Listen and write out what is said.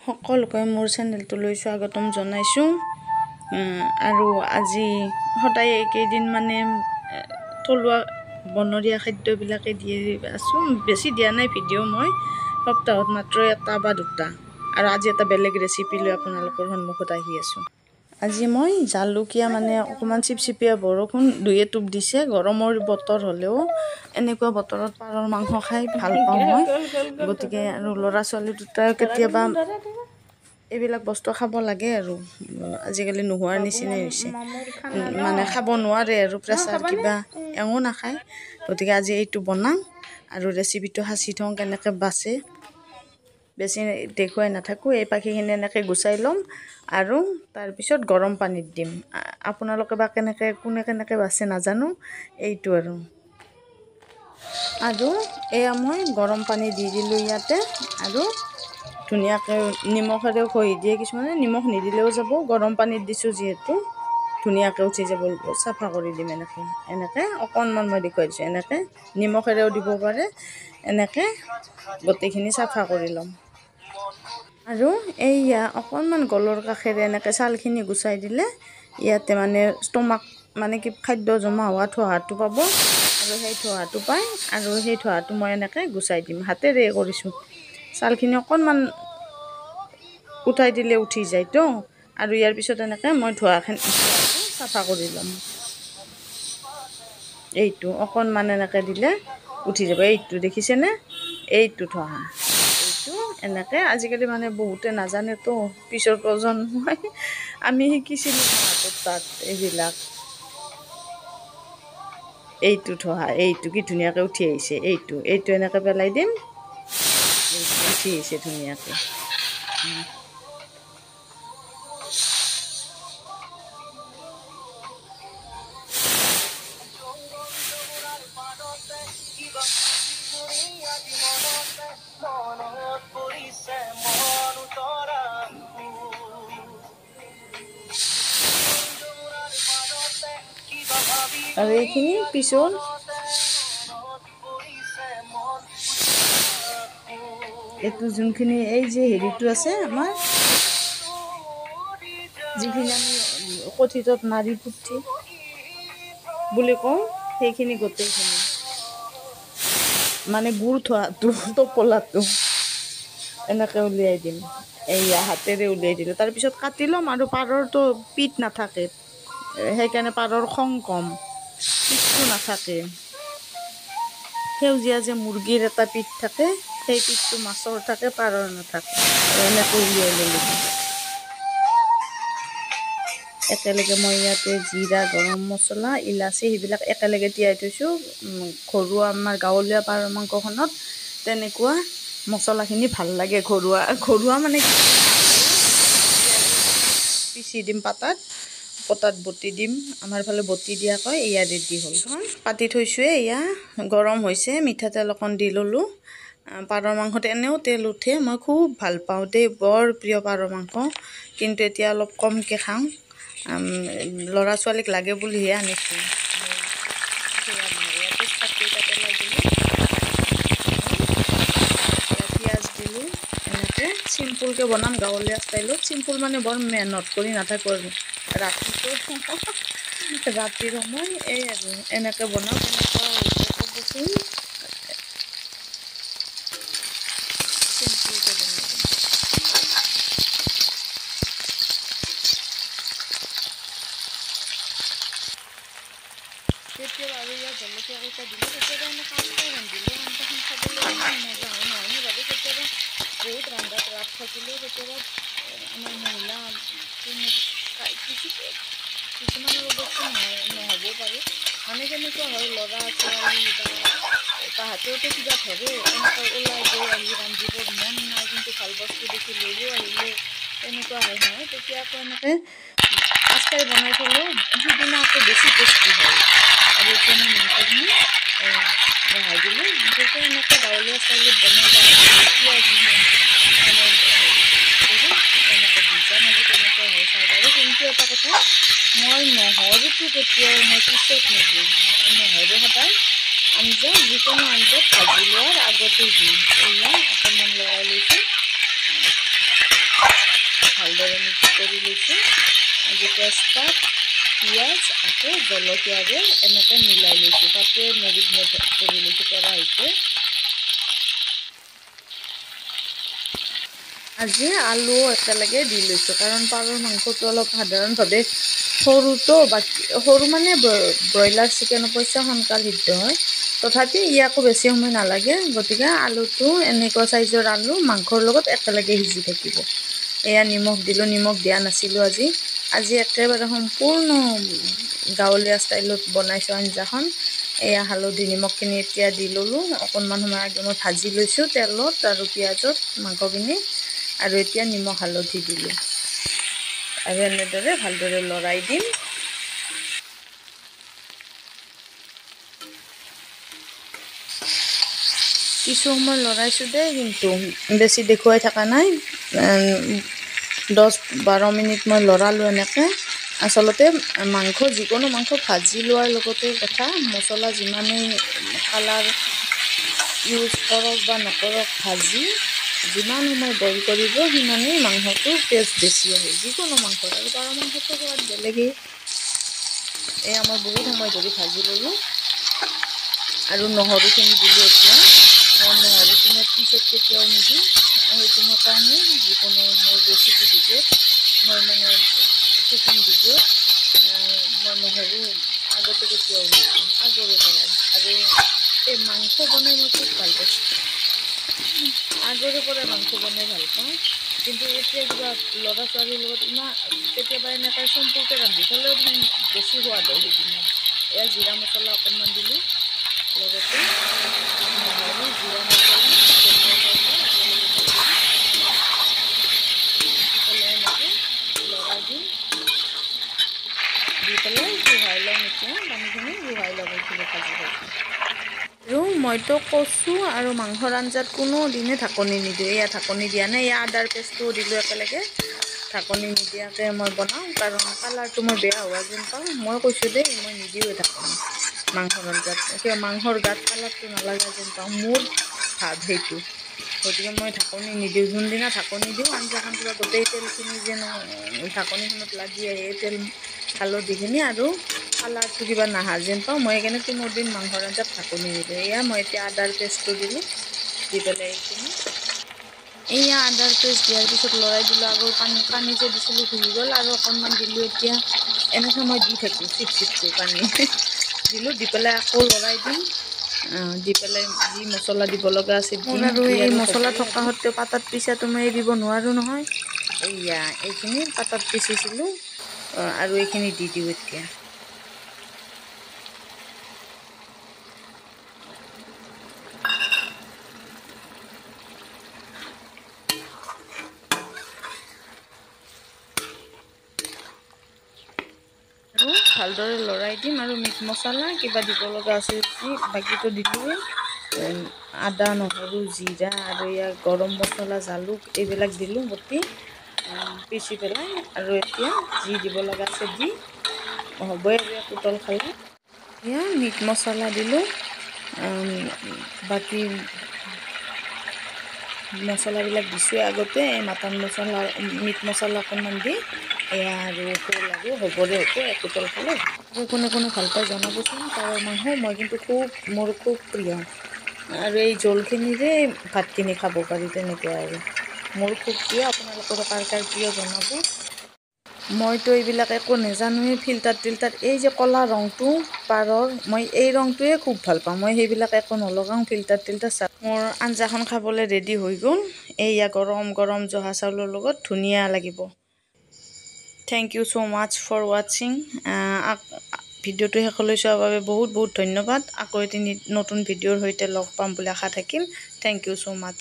সকলোকে মোৰ চেনেলটোলৈ স্বাগতম জনাইছোঁ আৰু আজি সদায় এইকেইদিন মানে থলুৱা বনৰীয়া খাদ্যবিলাকে দি আছোঁ। বেছি দিয়া নাই ভিডিঅ' মই সপ্তাহত মাত্ৰ এটা বা দুটা, আৰু আজি এটা বেলেগ ৰেচিপি লৈ আপোনালোকৰ সন্মুখত আহি আছোঁ। আজি মই জালুকীয়া মানে অকণমান চিপচিপীয়া বৰষুণ দুই এটোপ দিছে। গৰমৰ বতৰ হ'লেও এনেকুৱা বতৰত পাৰৰ মাংস খাই ভাল পাওঁ মই, গতিকে আৰু ল'ৰা ছোৱালী দুটাই কেতিয়াবা এইবিলাক বস্তু খাব লাগে আৰু আজিকালি নোহোৱাৰ নিচিনাই হৈছে, মানে খাব নোৱাৰে আৰু প্ৰেছাৰ কিবা এও নাখায়। গতিকে আজি এইটো বনাম আৰু ৰেচিপিটো সাঁচি থওঁ কেনেকৈ বাচে, বেছি দেখুৱাই নাথাকোঁ। এই পাখিখিনি এনেকৈ গুচাই ল'ম আৰু তাৰপিছত গৰম পানীত দিম। আপোনালোকে বা কোনে কেনেকৈ বাচে নাজানো। এইটো আৰু এয়া মই গৰম পানী দি দিলোঁ ইয়াতে, আৰু ধুনীয়াকৈ নিমখেৰেও খহি দিয়ে কিছুমানে, নিমখ নিদিলেও যাব। গৰম পানীত দিছোঁ যিহেতু ধুনীয়াকৈ উঠি যাব। চাফা কৰি দিম এনেকৈ অকণমান মই দেখুৱাই দিছোঁ। এনেকৈ নিমখেৰেও দিব পাৰে, এনেকৈ গোটেইখিনি চাফা কৰি ল'ম। আৰু এইয়া অকণমান গলৰ কাষেৰে এনেকৈ ছালখিনি গুচাই দিলে ইয়াতে মানে ষ্টমাক মানে কি খাদ্য জমা হোৱা ঠোহাটো পাব, আৰু সেই ঠোহাটো পায়, আৰু সেই ঠোহাটো মই এনেকৈ গুচাই দিম। হাতেৰে কৰিছোঁ, ছালখিনি অকণমান উঠাই দিলে উঠি যায়তো, আৰু ইয়াৰ পিছত এনেকৈ মই ঠোহাটো চাফা কৰি ল'ম। এইটো অকণমান এনেকৈ দিলে উঠি যাব। এইটো দেখিছেনে, এইটো ঠোহা, এইটো এনেকৈ আজিকালি মানে বহুতে নাজানেতো, পিছৰ প্ৰজন্মই আমি শিকিছিলোঁ মাহঁতৰ তাত এইবিলাক। এইটো ঠোহা, এইটো কি ধুনীয়াকৈ উঠি আহিছে। এইটো এনেকৈ পেলাই দিম, এইটো উঠি আহিছে ধুনীয়াকৈ। আৰু এইখিনি পিছত এইটো যোনখিনি এই যে হেৰিটো আছে আমাৰ, যিখিনি আমি কথিতত নাৰী পুথি বুলি কওঁ, সেইখিনি গোটেইখিনি মানে গুড় থোৱাটো টোপোলাটো এনেকৈ উলিয়াই দিম। এইয়া হাতেৰে উলিয়াই দিলোঁ। তাৰপিছত কাটি ল'ম, আৰু পাৰৰটো পিঠ নাথাকে, সেইকাৰণে পাৰৰ খং কম, পিঠটো নাথাকে। সেউজীয়া যে মুৰ্গীৰ এটা পিঠ থাকে, সেই পিঠটো মাছৰ থাকে, পাৰৰ নাথাকে। এনেকৈ উলিয়াই ল'লোঁ। একেলগে মই ইয়াতে জিৰা, গৰম মছলা, ইলাচি সেইবিলাক একেলগে তিয়াই থৈছোঁ। ঘৰুৱা আমাৰ গাঁৱলীয়া পাৰ মাংসখনত তেনেকুৱা মছলাখিনি ভাল লাগে। ঘৰুৱা মানে পিচি দিম, পটাত বটি দিম, আমাৰ ফালে বটি দিয়া কয়। এয়া ৰেডি হ'ল, পাতি থৈছোঁৱে, এয়া গৰম হৈছে। মিঠাতেল অকণ দি ল'লোঁ। পাৰৰ মাংসত এনেও তেল উঠে, মই খুব ভাল পাওঁ দেই, বৰ প্ৰিয় পাৰ মাংস, কিন্তু এতিয়া অলপ কমকৈ খাওঁ। ল'ৰা ছোৱালীক লাগে বুলিহে আনিছোঁ। তেজপাতকেইটা পেলাই দিলোঁ, পিঁয়াজ দিলোঁ। এনেকৈ চিম্পুলকৈ বনাম, গাঁৱলীয়া ষ্টাইলত। চিম্পুল মানে বৰ মেহনত কৰি নাথাকোঁ আৰু ৰাতিৰ সময় এই আৰু এনেকৈ বনাওঁ। কেনেকুৱা হৈছে ক'বচোন। চিম্পুলকৈ বনাই দিম। কেতিয়াবা আৰু ইয়াত জলকীয়া কেইটা দিলে, কেতিয়াবা এনেকৈ আঞ্জা ৰান্ধিলে আঞ্জাখন খাবলৈ ইমান মজা হয় নহয়নে বাৰু। কেতিয়াবা বহুত ৰান্ধাত ৰাপ থাকিলেও কেতিয়াবা আমাৰ মহিলা কিছুমানৰ অৱশ্যে নহ'বও পাৰে, মানে কেনেকুৱা হয়, ল'ৰা ছোৱালী বা তাহাঁতেওতো কিবা ধৰে, এনেকৈ ওলাই গৈ আহি ৰান্ধিবৰ মন নাই, কিন্তু ভাল বস্তু দেখি লৈও আহিলে, তেনেকুৱা হয় নহয়। তেতিয়া আকৌ এনেকৈ আচাৰ বনাই থ'লেও সিদিনা আকৌ বেছি টেষ্টি হয়। আৰু এতিয়া মই মাংসখিনি বহাই দিলোঁ। মাংসটো এনেকৈ গাঁৱলীয়া ষ্টাইলত বনাই এনেকৈ দি যাম। আজি কেনেকৈ হয় চাই বাৰু। কিন্তু এটা কথা, মই নহৰুটো কেতিয়াও মই পিছত নিদিওঁ। নহৰু সদায় যিকোনো আঞ্জাত ভাজি লোৱাৰ আগতেই দিওঁ। এয়া অকণমান লৰাই লৈছোঁ, ভালদৰে মিক্স কৰি লৈছোঁ। আজি তেজপাত, পিঁয়াজ আকৌ জলকীয়াৰে এনেকৈ মিলাই লৈছোঁ। তাতে মেৰিনেট কৰি লৈছোঁ কেৰাহীতে। আজি আলু একেলগে দি লৈছোঁ, কাৰণ পাৰৰ মাংসটো অলপ সাধাৰণভাৱে সৰুটো, বাকী সৰু মানে ব্ৰইলাৰ চিকেন অৱশ্যে সোনকাল সিদ্ধ হয়, তথাপি ইয়াকো বেছি সময় নালাগে। গতিকে আলুটো এনেকুৱা চাইজৰ আলু মাংসৰ লগত একেলগে সিজি থাকিব। এয়া নিমখ দিলোঁ, নিমখ দিয়া নাছিলোঁ আজি একেবাৰে সম্পূৰ্ণ গাঁৱলীয়া ষ্টাইলত বনাইছোঁ আঞ্জাখন। এয়া হালধি নিমখখিনি এতিয়া দি ল'লোঁ। অকণমান সময় আগে মই ভাজি লৈছোঁ তেলত আৰু পিঁয়াজত মাংসখিনি, আৰু এতিয়া নিমখ হালধি দিলোঁ আৰু এনেদৰে ভালদৰে লৰাই দিম। কিছু সময় লৰাইছোঁ দেই, কিন্তু বেছি দেখুৱাই থকা নাই। 10-12 মিনিট মই লৰালোঁ এনেকৈ। আচলতে মাংস, যিকোনো মাংস ভাজি লোৱাৰ লগতে কথা, মছলা যিমানেই কালাৰ ইউজ কৰক বা নকৰক, ভাজি যিমান সময় বইল কৰিব সিমানেই মাংসটো টেষ্ট বেছি আহে, যিকোনো মাংস। আৰু পাৰ মাংসটো সোৱাদ বেলেগেই। এয়া মই বহুত সময় ধৰি ভাজি ল'লোঁ আৰু নহৰুখিনি দিলোঁ এতিয়া। নহৰুখিনি পিছত কেতিয়াও নিদিওঁ, সেইটো মই কওঁৱেই যিকোনো মোৰ ৰেচিপি ভিডিঅ'ত, মই মানে কুকিং ভিডিঅ'ত মই নহৰু আগতে কেতিয়াও নিদিওঁ, আগৰে পৰাই। আৰু এই মাংস বনাই মই খুব ভাল পাইছোঁ, আগৰে পৰাই মাংস বনাই ভাল পাওঁ। কিন্তু এতিয়া কিবা ল'ৰা ছোৱালীৰ লগত ইমান কেতিয়াবা এনেকৈ চিম্পুলকৈ ৰান্ধি থ'লেও দেখোন বেছি সোৱাদ হয় সিদিনা। এয়া জিৰা মছলা অকণমান দিলোঁ, লগতে নহৰু, জিৰা মছলা, ধনিয়া পাউডাৰ একেলগে দি দিলোঁ। দি পেলাই এনেকৈ লৰাই দিম। দি পেলাই জুহাই ল'ম। এতিয়া পানীখিনি জুহাই ল'ব এইখিনি ভাজি ভাজি। আৰু মইতো কচু আৰু মাংসৰ আঞ্জাত কোনো দিনে ঢাকনি নিদিওঁ। এয়া ঢাকনি দিয়া নাই, এয়া আদাৰ পেষ্টটো দিলোঁ একেলগে। ঢাকনি নিদিয়াকৈ মই বনাওঁ, কাৰণ কালাৰটো মই বেয়া হোৱা যেন পাওঁ। মই কৈছোঁ দেই, মই নিদিওঁৱে ঢাকনি মাংসৰ আঞ্জাত। কিয় মাংসৰ গাত কালাৰটো নালাগা যেন পাওঁ, মোৰ ভাৱ সেইটো। গতিকে মই ঢাকনি নিদিওঁ। যোনদিনা ঢাকনি দিওঁ, আঞ্জাখন কিবা গোটেই তেলখিনি যেন ঢাকনিখনত লাগি আহে, তেল হালধিখিনি, আৰু কালাৰটো কিবা নাহা যেন পাওঁ। মই সেইকাৰণে কোনো দিন মাংসৰ আঞ্জাত ঢাকনি নিদিওঁ। এয়া মই এতিয়া আদাৰ পেষ্টটো দিলোঁ, দি পেলাই এইখিনি এয়া আদাৰ পেষ্ট দিয়াৰ পিছত লৰাই দিলোঁ। আগৰ পানী যে দিছিলোঁ শুহি গ'ল, আৰু অকণমান দিলোঁ। এতিয়া এনেকৈ মই দি থাকোঁ, চিপকৈ পানী দিলোঁ, দি পেলাই আকৌ লৰাই দিম। দি পেলাই যি মছলা দিব লগা আছে দিম। আৰু এই মছলা থকা সত্ত্বেও পাতাত পিছাটো মই এৰিব নোৱাৰোঁ নহয়। এয়া এইখিনি পাতাত পিচিছিলোঁ, আৰু এইখিনি দি দিওঁ এতিয়া। আৰু ভালদৰে লৰাই দিম। আৰু মিট মছলা কিবা দিব লগা আছে যদি বাকীটো দিলোঁৱেই। আদা, নহৰু, জিৰা, আৰু ইয়াৰ গৰম মছলা, জালুক এইবিলাক দিলোঁ বটি পিচি পেলাই। আৰু এতিয়া যি দিব লগা আছে দি হ'বই আৰু এক উতল খালে। এয়া মিট মছলা দিলোঁ, বাকী মছলাবিলাক দিছোঁৱে আগতে। মাটন মছলা, মিট মছলা অকণমান দি এয়া আৰু হ'ল, আৰু হ'বৰে হ'ব, এক উতল খালে। কোনে কোনে ভাল পায় জনাবচোন পাৰৰ মাংস। মই কিন্তু মোৰ খুব প্ৰিয়, আৰু এই জোলখিনিৰে ভাতখিনি খাব পাৰি, তেনেকুৱা আৰু মোৰ খুব প্ৰিয়। আপোনালোকৰ কাৰ কাৰ প্ৰিয় জনাব। মইতো এইবিলাক একো নাজানোৱেই, ফিল্টাৰ এই যে ক'লা ৰংটো পাৰৰ, মই এই ৰংটোৱে খুব ভাল পাওঁ। মই সেইবিলাক একো নলগাওঁ, ফিল্টাৰ মোৰ আঞ্জাখন খাবলৈ ৰেডি হৈ গ'ল। এয়া গৰম গৰম জহা চাউলৰ লগত ধুনীয়া লাগিব। Thank you so' much for ৱাচিং। ভিডিঅ'টো শেষলৈ চোৱাৰ বাবে বহুত বহুত ধন্যবাদ। আকৌ এটি নতুন ভিডিঅ'ৰ সৈতে লগ পাম বুলি আশা থাকিল। Thank you so' much.